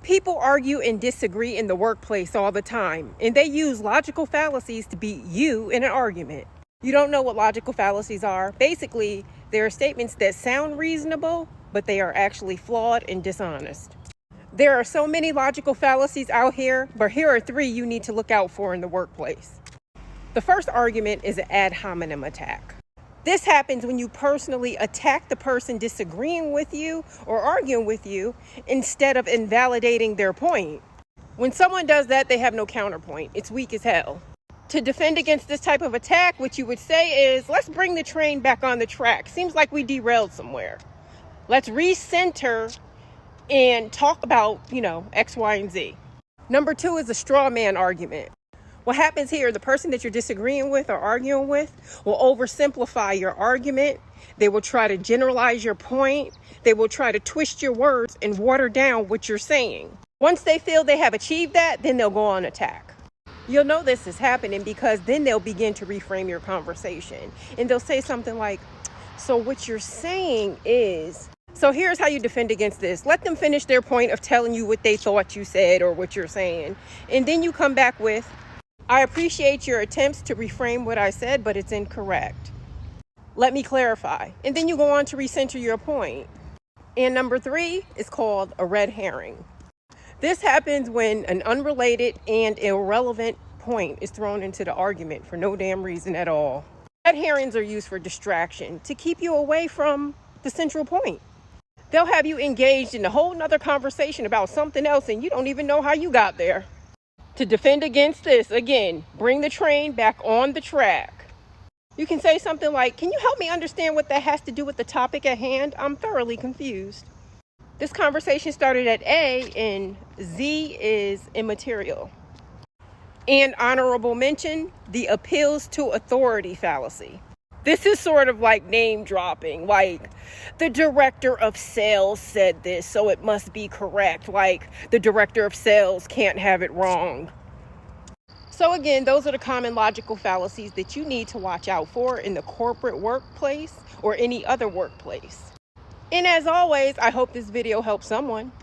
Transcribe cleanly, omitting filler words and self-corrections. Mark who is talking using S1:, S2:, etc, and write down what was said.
S1: People argue and disagree in the workplace all the time, and they use logical fallacies to beat you in an argument. You don't know what logical fallacies are? Basically, they are statements that sound reasonable, but they are actually flawed and dishonest. There are so many logical fallacies out here, but here are 3 you need to look out for in the workplace. The first argument is an ad hominem attack. This happens when you personally attack the person disagreeing with you or arguing with you instead of invalidating their point. When someone does that, they have no counterpoint. It's weak as hell. To defend against this type of attack, what you would say is, let's bring the train back on the track. Seems like we derailed somewhere. Let's recenter and talk about, X, Y, and Z. Number 2 is a straw man argument. What happens here, the person that you're disagreeing with or arguing with will oversimplify your argument. They will try to generalize your point. They will try to twist your words and water down what you're saying. Once they feel they have achieved that, then they'll go on attack. You'll know this is happening because then they'll begin to reframe your conversation. And they'll say something like, so what you're saying is... So here's how you defend against this. Let them finish their point of telling you what they thought you said or what you're saying. And then you come back with, I appreciate your attempts to reframe what I said, but it's incorrect. Let me clarify. And then you go on to recenter your point. And number 3 is called a red herring. This happens when an unrelated and irrelevant point is thrown into the argument for no damn reason at all. Red herrings are used for distraction to keep you away from the central point. They'll have you engaged in a whole nother conversation about something else and you don't even know how you got there. To defend against this, again, bring the train back on the track. You can say something like, can you help me understand what that has to do with the topic at hand? I'm thoroughly confused. This conversation started at A and Z is immaterial. And honorable mention, the appeals to authority fallacy. This is sort of like name dropping, like the director of sales said this, so it must be correct. Like the director of sales can't have it wrong. So again, those are the common logical fallacies that you need to watch out for in the corporate workplace or any other workplace. And as always, I hope this video helps someone.